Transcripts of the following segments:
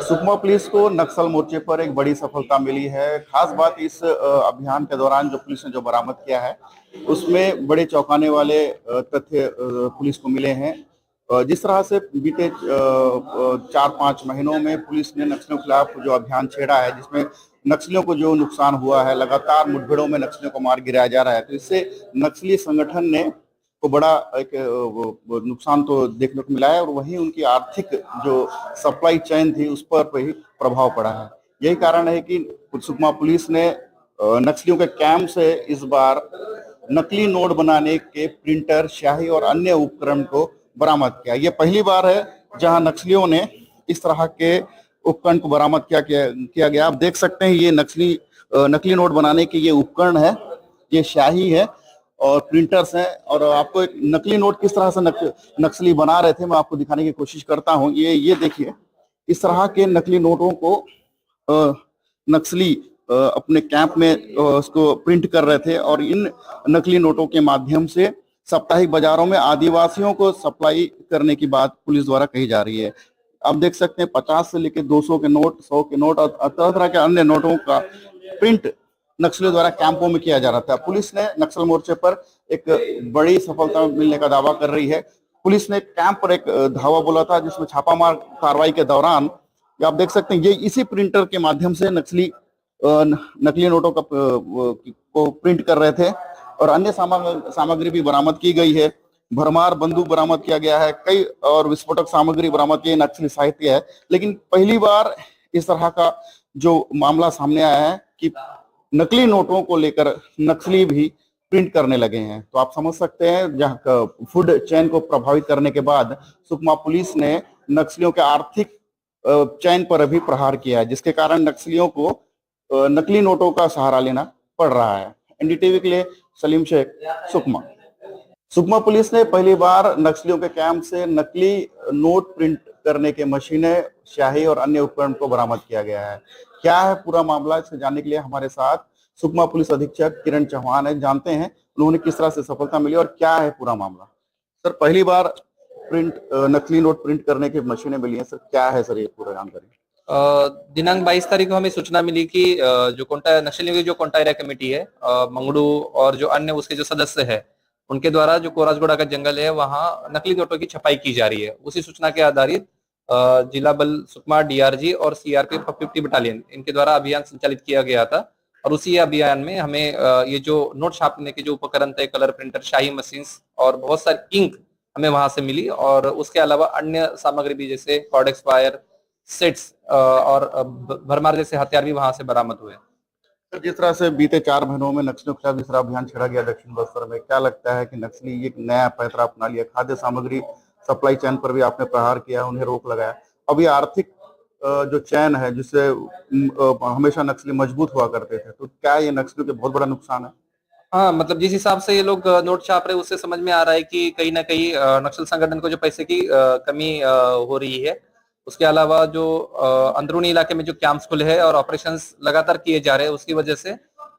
Sukma police को नक्सल मोर्चे पर एक बड़ी सफलता मिली है। खास बात इस अभियान के दौरान जो पुलिस ने जो बरामद किया है उसमें बड़े चौंकाने वाले तथ्य पुलिस को मिले हैं। जिस तरह से बीते 4-5 महीनों में पुलिस ने नक्सलियों के खिलाफ जो अभियान छेड़ा है, जिसमें नक्सलियों को जो नुकसान हुआ है, लगातार मुठभेड़ों में नक्सलियों को मार गिराया जा रहा है, तो इससे नक्सली संगठन ने को बड़ा एक नुकसान तो देखने को मिला है और वहीं उनकी आर्थिक जो सप्लाई चेन थी उस पर भी प्रभाव पड़ा है। यही कारण है कि सुकमा पुलिस ने नक्सलियों के कैंप से इस बार नकली नोट बनाने के प्रिंटर, स्याही और अन्य उपकरण को बरामद किया। ये पहली बार है जहां नक्सलियों ने इस तरह के उपकरण को बरामद किया गया। आप देख सकते हैं ये नकली नोट बनाने के ये उपकरण है, ये स्याही है और प्रिंटर्स हैं। और आपको एक नकली नोट किस तरह से नक्सली बना रहे थे मैं आपको दिखाने की कोशिश करता हूं। ये देखिए, इस तरह के नकली नोटों को नक्सली अपने कैंप में उसको प्रिंट कर रहे थे और इन नकली नोटों के माध्यम से साप्ताहिक बाजारों में आदिवासियों को सप्लाई करने की बात पुलिस द्वारा कही जा रही है। आप देख सकते हैं 50 से लेकर 200 के नोट, 100 के नोट और तरह तरह के अन्य नोटों का प्रिंट नक्सलियों द्वारा कैंपों में किया जा रहा था। पुलिस ने नक्सल मोर्चे पर एक बड़ी सफलता मिलने का दावा कर रही है। पुलिस ने कैंप पर एक धावा बोला था जिसमें छापामार कार्रवाई के दौरान आप देख सकते हैं ये इसी प्रिंटर के माध्यम से नक्सली नकली नोटों को प्रिंट कर रहे थे और अन्य सामग्री भी बरामद की गई है। भरमार बंदूक बरामद किया गया है, कई और विस्फोटक सामग्री बरामद की, नक्सली साहित्य है। लेकिन पहली बार इस तरह का जो मामला सामने आया है कि नकली नोटों को लेकर नक्सली भी प्रिंट करने लगे हैं। तो आप समझ सकते हैं जहां फूड चेन को प्रभावित करने के बाद सुकमा पुलिस ने नक्सलियों के आर्थिक चैन पर भी प्रहार किया है, जिसके कारण नक्सलियों को नकली नोटों का सहारा लेना पड़ रहा है। एनडीटीवी के लिए सलीम शेख, सुकमा। सुकमा पुलिस ने पहली बार नक्सलियों के कैंप से नकली नोट प्रिंट करने के मशीनें, स्याही और अन्य उपकरण को बरामद किया गया है। क्या है पूरा मामला, इसे जानने के लिए हमारे साथ सुकमा पुलिस अधीक्षक किरण चौहान है। जानते हैं उन्होंने किस तरह से सफलता मिली और क्या है पूरा मामला। सर, पहली बार नकली नोट प्रिंट करने की मशीनें मिली हैं, सर क्या है सर ये पूरा जानकारी। दिनांक 22 तारीख को हमें सूचना मिली कि जो कोंटा नक्सलियों की जो कोंटा एरिया कमेटी है, मंगड़ू और जो अन्य उसके जो सदस्य है, उनके द्वारा जो कोरासगोड़ा का जंगल है वहां नकली नोटों की छपाई की जा रही है। उसी सूचना के आधारित जिला बल सुकमा, डीआरजी और सीआरपीएफ 50 बटालियन इनके द्वारा अभियान संचालित किया गया था। और उसी अभियान में हमें ये जो नोट छापने के जो उपकरण थे, कलर प्रिंटर, शाही मशीन्स और बहुत सारी इंक हमें वहां से मिली। और उसके अलावा अन्य सामग्री भी जैसे कॉर्डेक्स वायर, सेट्स और भरमार जैसे हथियार भी वहां से बरामद हुए। जिस तरह से बीते 4 महीनों में नक्सलियों के खिलाफ जिस तरह अभियान छेड़ा गया दक्षिण बस्तर में, क्या लगता है कि नक्सली एक नया पैंतरा अपना लिया? खाद्य सामग्री सप्लाई चैन पर भी आपने प्रहार किया, उन्हें रोक लगाया। अब ये आर्थिक जो चैन है जिससे हमेशा नक्सली मजबूत हुआ करते थे, तो क्या ये नक्सलियों के बहुत बड़ा नुकसान है? हाँ, मतलब जिस हिसाब से ये लोग नोट छाप रहे हैं उससे समझ में आ रहा है कि कहीं ना कहीं नक्सल संगठन को जो पैसे की कमी हो रही है। उसके अलावा जो अंदरूनी इलाके में जो कैंप्स खुले हैं और ऑपरेशंस लगातार किए जा रहे हैं, उसकी वजह से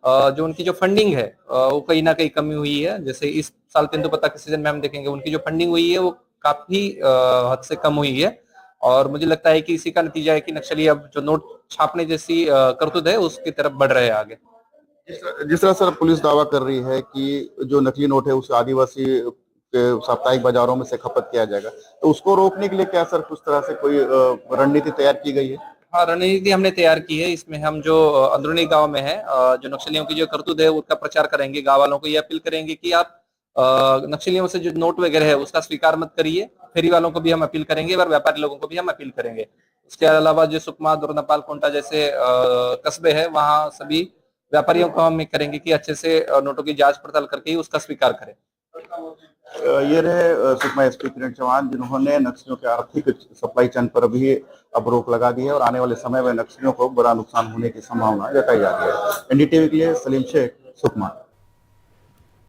जो उनकी जो फंडिंग है वो कहीं ना कहीं कमी हुई है। जैसे इस साल तेंदुपत्ता के सीजन में हम देखेंगे उनकी जो फंडिंग हुई है वो काफी हद से कम हुई है। और मुझे लगता है कि इसी का नतीजा है कि नक्सली अब जो नोट छापने जैसी करतूत है उसकी तरफ बढ़ रहे हैं आगे। जिस तरह से पुलिस दावा कर रही है कि जो नकली नोट है उसे आदिवासी के साप्ताहिक बाजारों में से खपत किया जाएगा, तो उसको रोकने के लिए क्या सर कुछ तरह से कोई रणनीति तैयार की गई है? हाँ, रणनीति हमने तैयार की है। इसमें हम जो अंदरूनी गांव में है जो नक्सलियों की जो करतूत है उसका प्रचार करेंगे। गांव वालों को ये अपील करेंगे कि आप नक्सलियों से जो नोट वगैरह है उसका स्वीकार मत करिए। फेरी वालों को भी हम अपील करेंगे और व्यापारी लोगों को भी हम अपील करेंगे। उसके अलावा जो सुकमा, दोरनापाल, कोंटा जैसे कस्बे है वहाँ सभी व्यापारियों को हम करेंगे कि अच्छे से नोटों की जांच पड़ताल करके ही उसका स्वीकार करें। ये रहे सुकमा एसपी किरण चौहान, जिन्होंने नक्सलियों के आर्थिक सप्लाई चैन पर भी अब रोक लगा दी है और आने वाले समय में नक्सलियों को बड़ा नुकसान होने की संभावना जताई जा रही है। एनडीटीवी के लिए सलीम शेख, सुकमा।